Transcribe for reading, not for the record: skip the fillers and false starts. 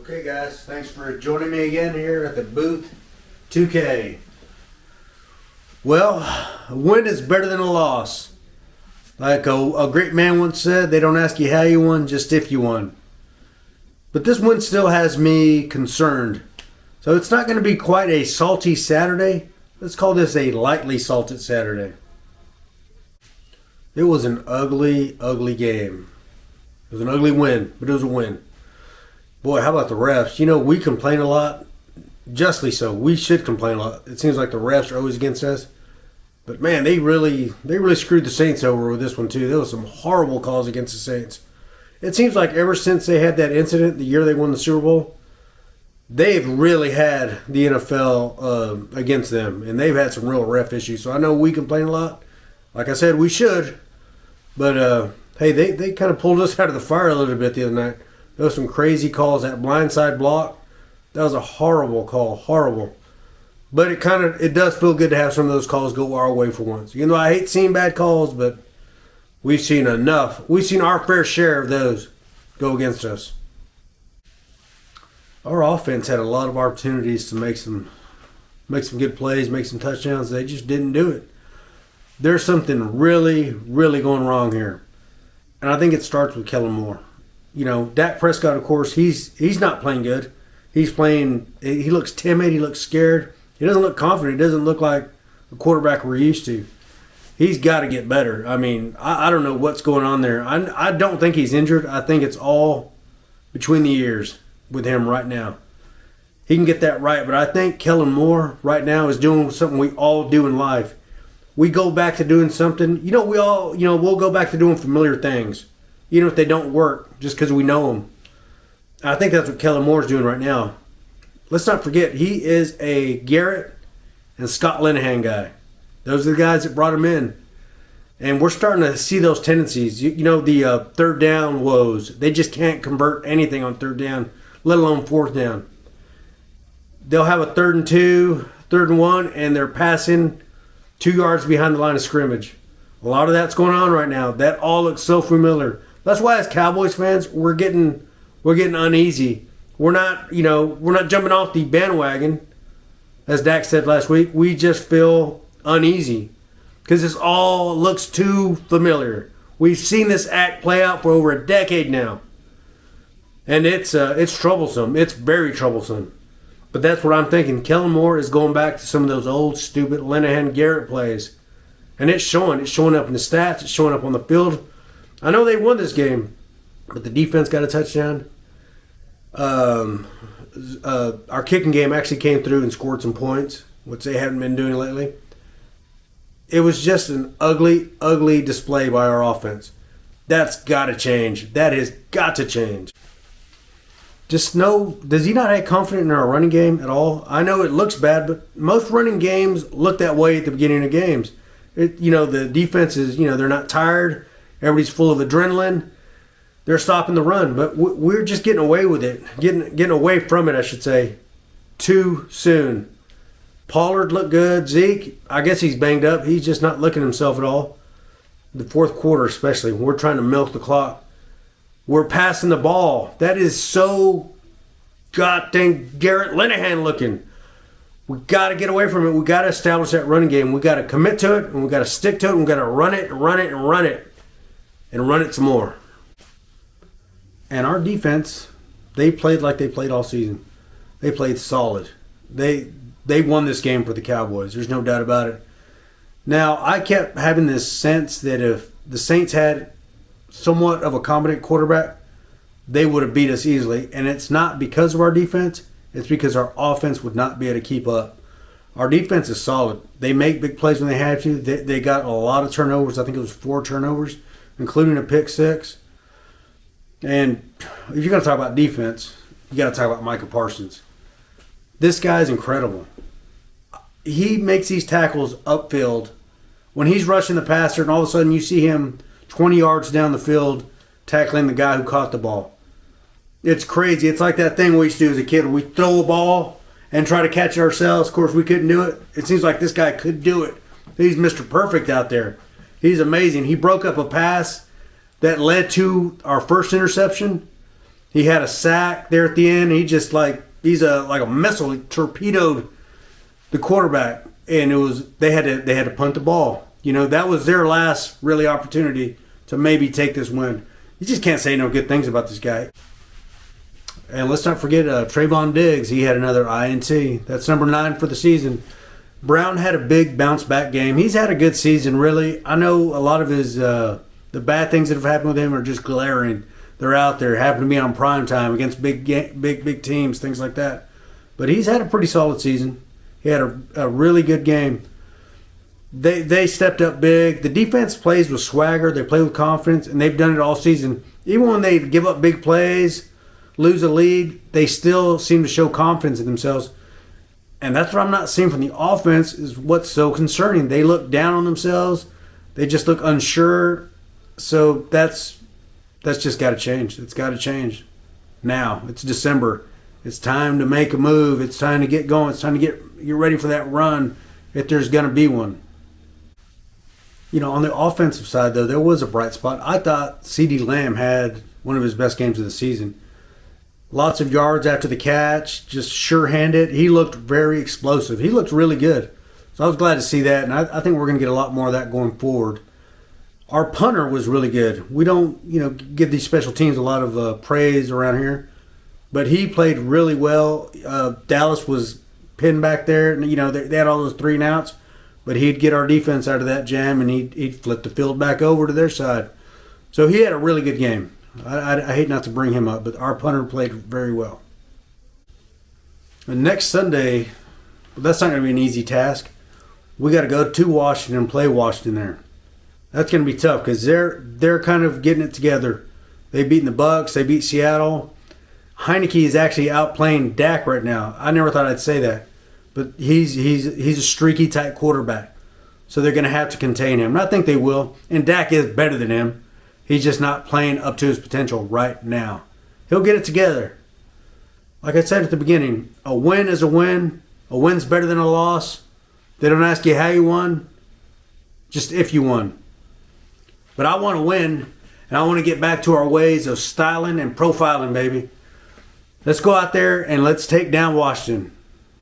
Okay, guys, thanks for joining me again here at the booth 2K. Well, a win is better than a loss. Like a great man once said, they don't ask you how you won, just if you won. But this win still has me concerned. So it's not going to be quite a salty Saturday. Let's call this a lightly salted Saturday. It was an ugly, ugly game. It was an ugly win, but it was a win. Boy, how about the refs? You know, we complain a lot. Justly so. We should complain a lot. It seems like the refs are always against us. But man, they really screwed the Saints over with this one too. There was some horrible calls against the Saints. It seems like ever since they had that incident the year they won the Super Bowl, they've really had the NFL against them. And they've had some real ref issues. So I know we complain a lot. Like I said, we should. But, hey, they kind of pulled us out of the fire a little bit the other night. There was some crazy calls. That blindside block, that was a horrible call. Horrible. But it does feel good to have some of those calls go our way for once. You know, I hate seeing bad calls, but we've seen enough. We've seen our fair share of those go against us. Our offense had a lot of opportunities to make some good plays, make some touchdowns. They just didn't do it. There's something really, really going wrong here. And I think it starts with Kellen Moore. You know, Dak Prescott, of course, he's not playing good. He looks timid. He looks scared. He doesn't look confident. He doesn't look like the quarterback we're used to. He's got to get better. I mean, I don't know what's going on there. I don't think he's injured. I think it's all between the ears with him right now. He can get that right, but I think Kellen Moore right now is doing something we all do in life. We go back to doing something. We'll go back to doing familiar things, even if they don't work, just because we know them. I think that's what Kellen Moore's doing right now. Let's not forget, he is a Garrett and Scott Linehan guy. Those are the guys that brought him in. And we're starting to see those tendencies. The third down woes. They just can't convert anything on third down, let alone fourth down. They'll have a 3rd and 2, 3rd and 1, and they're passing 2 yards behind the line of scrimmage. A lot of that's going on right now. That all looks so familiar. That's why as Cowboys fans, we're getting uneasy. We're not jumping off the bandwagon, as Dak said last week. We just feel uneasy because this all looks too familiar. We've seen this act play out for over a decade now, and it's troublesome. It's very troublesome. But that's what I'm thinking. Kellen Moore is going back to some of those old, stupid Linehan Garrett plays, and it's showing. It's showing up in the stats. It's showing up on the field. I know they won this game, but the defense got a touchdown. Our kicking game actually came through and scored some points, which they haven't been doing lately. It was just an ugly, ugly display by our offense. That's got to change. That has got to change. Does he not have confidence in our running game at all? I know it looks bad, but most running games look that way at the beginning of games. The defense is, they're not tired. Everybody's full of adrenaline. They're stopping the run, but we're just getting away with it, getting away from it, I should say, too soon. Pollard looked good. Zeke, I guess he's banged up. He's just not looking himself at all. The fourth quarter especially, we're trying to milk the clock. We're passing the ball. That is so goddamn Garrett Linehan looking. We got to get away from it. We got to establish that running game. We got to commit to it, and we got to stick to it. And we got to run it and run it and run it and run it some more. And our defense, they played like they played all season. They played solid. They won this game for the Cowboys. There's no doubt about it. Now, I kept having this sense that if the Saints had somewhat of a competent quarterback, they would have beat us easily. And it's not because of our defense. It's because our offense would not be able to keep up. Our defense is solid. They make big plays when they have to. They got a lot of turnovers. I think it was 4 turnovers, including a pick 6. And if you're going to talk about defense, you got to talk about Micah Parsons. This guy's incredible. He makes these tackles upfield. When he's rushing the passer and all of a sudden you see him 20 yards down the field tackling the guy who caught the ball. It's crazy. It's like that thing we used to do as a kid. We throw a ball and try to catch it ourselves. Of course, we couldn't do it. It seems like this guy could do it. He's Mr. Perfect out there. He's amazing. He broke up a pass that led to our first interception. He had a sack there at the end. He's like a missile. He torpedoed the quarterback, and they had to punt the ball. That was their last really opportunity to maybe take this win. You just can't say no good things about this guy. And let's not forget Trayvon Diggs. He had another INT. That's number 9 for the season. Brown had a big bounce back game. He's had a good season, really. I know a lot of his the bad things that have happened with him are just glaring. They're out there, happen to be on prime time against big teams, things like that. But he's had a pretty solid season. He had a really good game. They stepped up big. The defense plays with swagger. They play with confidence, and they've done it all season. Even when they give up big plays, lose a lead, they still seem to show confidence in themselves. And that's what I'm not seeing from the offense is what's so concerning. They look down on themselves. They just look unsure. So that's just got to change. It's got to change now. It's December. It's time to make a move. It's time to get going. It's time to get ready for that run if there's going to be one. On the offensive side, though, there was a bright spot. I thought CeeDee Lamb had one of his best games of the season. Lots of yards after the catch, just sure-handed. He looked very explosive. He looked really good. So I was glad to see that, and I think we're going to get a lot more of that going forward. Our punter was really good. We don't, give these special teams a lot of praise around here, but he played really well. Dallas was pinned back there, and they had all those 3 and outs, but he'd get our defense out of that jam, and he'd flip the field back over to their side. So he had a really good game. I hate not to bring him up, but our punter played very well. And next Sunday, that's not going to be an easy task. We got to go to Washington and play Washington there. That's going to be tough because they're kind of getting it together. They've beaten the Bucs. They beat Seattle. Heineke is actually outplaying Dak right now. I never thought I'd say that, but he's a streaky type quarterback. So they're going to have to contain him. And I think they will. And Dak is better than him. He's just not playing up to his potential right now. He'll get it together. Like I said at the beginning, a win is a win. A win's better than a loss. They don't ask you how you won, just if you won. But I want to win, and I want to get back to our ways of styling and profiling, baby. Let's go out there and let's take down Washington.